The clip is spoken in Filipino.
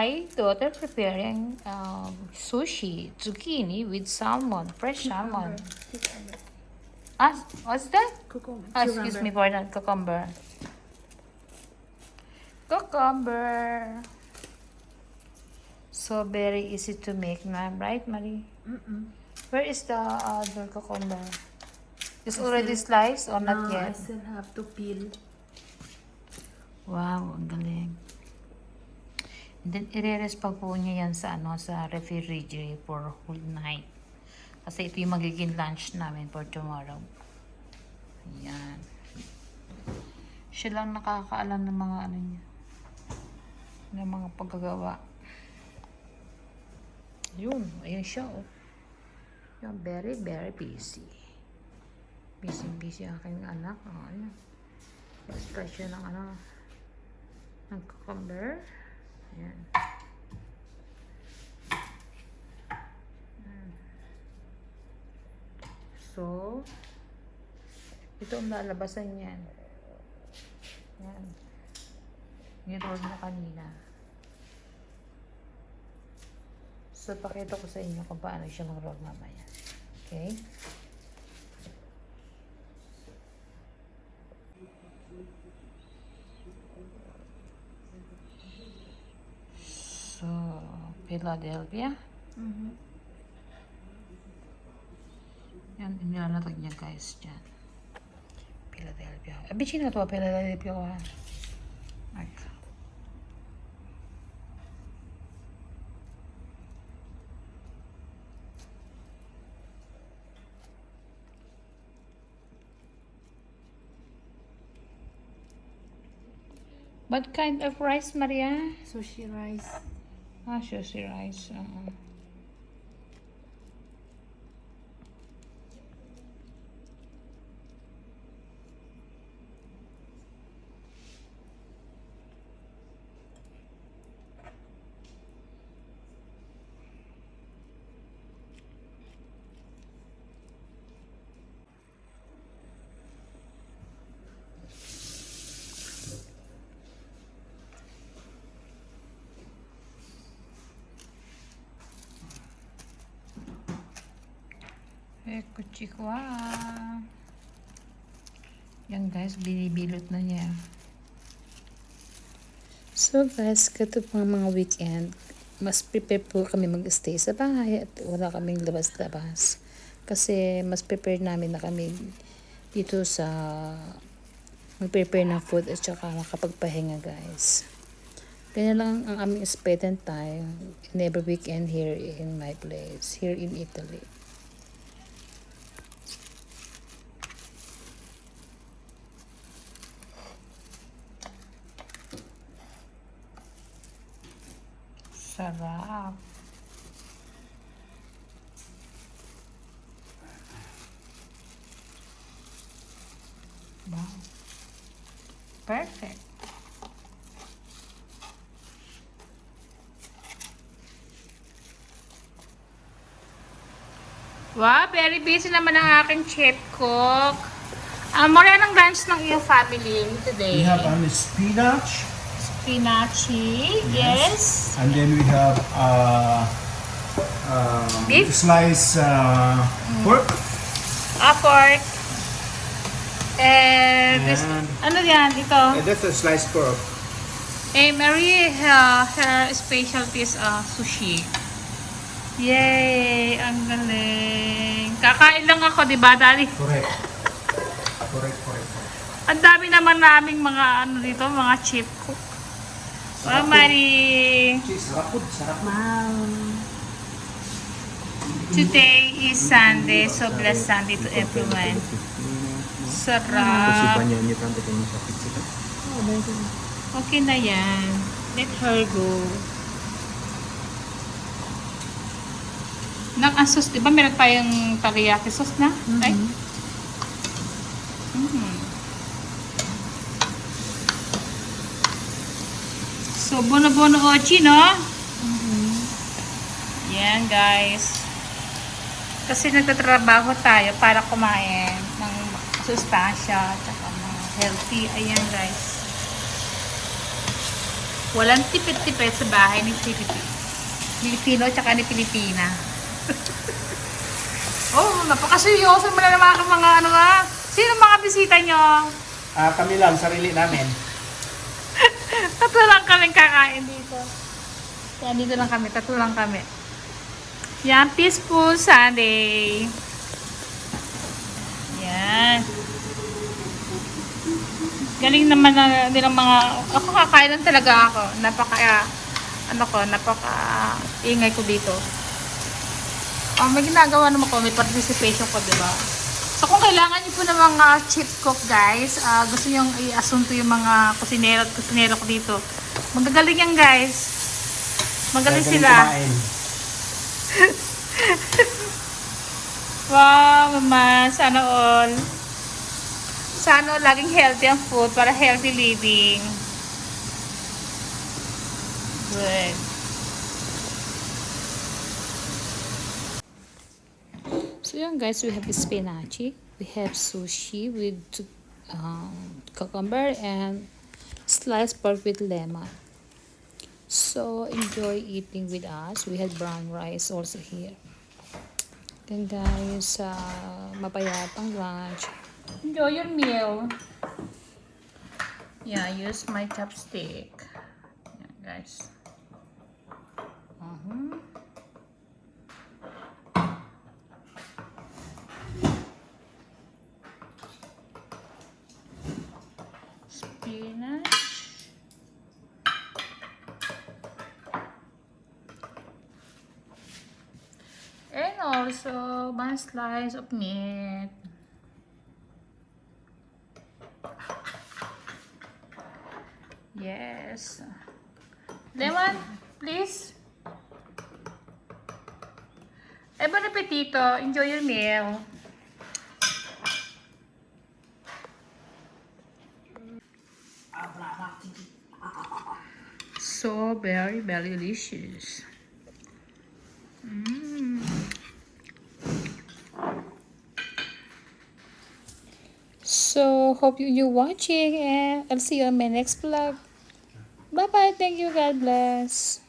my daughter preparing sushi, zucchini with salmon, fresh salmon. Cucumber. Ah, what's that? Cucumber. Ah, excuse me for that, cucumber. Cucumber. So very easy to make, ma'am, right, Marie? Where is the other cucumber? It's already sliced or not No, I yet? still have to peel. Wow, ang galing. And then, i-rest pa po niya yan sa, sa refrigerator for whole night. Kasi ito yung magiging lunch namin for tomorrow. Ayan. Siya lang nakakaalam ng mga niya. Ng mga paggagawa. Yun, ayun siya, oh. Yung very, very busy. Busy aking anak. Oh, ayan. Express siya ng ng cucumber. Ayan. So, ito ang lalabasan niyan. Ayan. Ni-roll mo kanina. So, pakita ko sa inyo kung paano siya mag-roll mamaya. Okay? So, Philadelphia. Yan, inilalatag niya guys dyan. Philadelphia. Bichi na to, Philadelphia ko ha. Ay. What kind of rice, Maria? Sushi rice. Ah, sushi rice. Kuchikwa. Yan guys, binibilot na niya. So guys, kato po mga weekend, mas prepare po kami mag-stay sa bahay at wala kaming labas-labas. Kasi mas prepare namin na kami dito sa mag-prepare ng food at saka makapagpahinga guys. Ganyan lang ang aming spend time in every weekend here in my place, here in Italy. Sarap. Wow. Perfect. Wow, very busy naman ang aking chef cook. Mura ng lunch ng iyong family today. We have spinach. Spinachy, yes. And then we have Beef? sliced pork. Pork. This, And- ano yan? Ito. That's a sliced pork. Mary, her specialty is sushi. Yay! Ang galing. Kakain lang ako, di ba, Daddy? Correct. Ang dami naman naming mga dito, mga chef cook. Wow, Marie. Sarap. Today is Sunday, so blessed Sunday to everyone. Sarap. Okay na yan. Let her go. Ang sauce, di ba meron tayong teriyaki sauce na? Right? So, bono-bono ochi, no? Yan, guys. Kasi nagtatrabaho tayo para kumain ng sustansya at mga healthy. Ayan, guys. Walang tipid-tipid sa bahay ni Filipino tsaka ni Pilipina. Oh, napakaseryoso mo na naman mga ano ha. Sino mga bisita nyo? Kami lang, sarili namin. Tatlo lang kami kakain dito. Yan, dito lang kami. Tatlo lang kami. Yan, peaceful Sunday. Yan. Galing naman na nilang mga... Ako kakain lang talaga ako. Napaka ingay ko dito. May ginagawa naman ko. May participation ko, diba? So, kung kailangan niyo po ng mga chip cook, guys, gusto niyo i-asunto yung mga kusinero at kusinero ko dito. Magagaling yan, guys. Magaling sila. Kumain. Wow, mama. Sana all. Sana all laging healthy ang food para healthy living. Good. So yan guys, we have spinach, we have sushi with cucumber and sliced pork with lemon. So enjoy eating with us. We had brown rice also here. Then guys, mapayapang lunch. Enjoy your meal. Yeah, use my chopstick. Yeah, guys. Spinach. And also one slice of meat. Yes. Lemon, please. Bon appetito. Enjoy your meal. So very, very delicious. So hope you're watching, and I'll see you on my next vlog. Bye bye. Thank you. God bless.